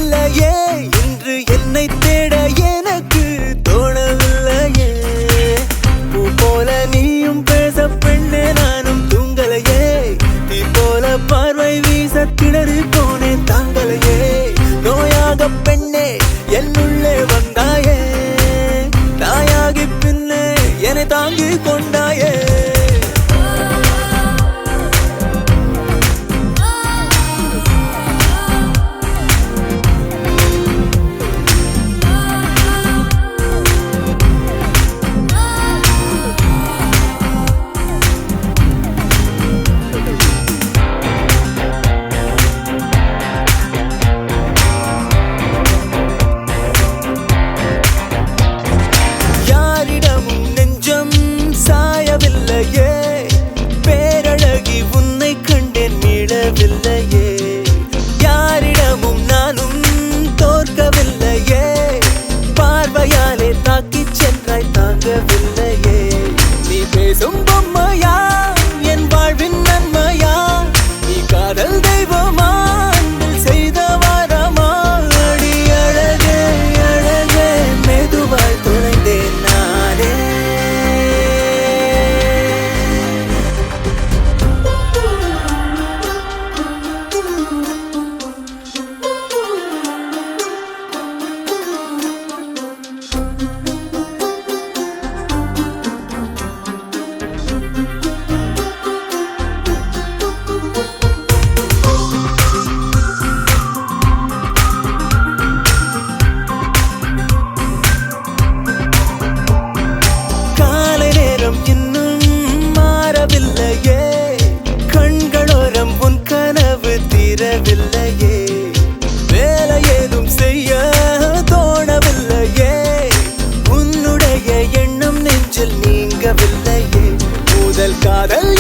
இல்லையே இன்று என்னை தேட எனக்கு தோணவில்லையே பூ போல நீயும் பேச பெண்ணே நானும் தூங்கலையே தீ போல பார்வை வீச திணறி போனேன் தாங்கலையே நோயாக பெண்ணே என்னுள்ளே வந்தாயே தாயாகி பின்னே என்னை தாங்கி கொண்டாயே பேரழகி உன்னை கண்டேன் மீளவில்லையே யாரிடமும் நானும் தோற்கவில்லையே பார்வையாலே தாக்கிச் சென்றாய் தாங்கவில்லையே நீ பேசும் பொம்மையா என் வாழ்வின் நன்மையா நீ காதல் தெய்வமா செய்த வாரமா அடி அழகே அழகே மெதுவாய் தொலைந்தேன் நானே இன்னும் மாறவில்லையே கண்களோரம் உன் கனவு தீரவில்லையே வேலை ஏதும் செய்ய தோணவில்லையே உன்னுடைய எண்ணம் நெஞ்சில் நீங்கவில்லையே முதல் காதல்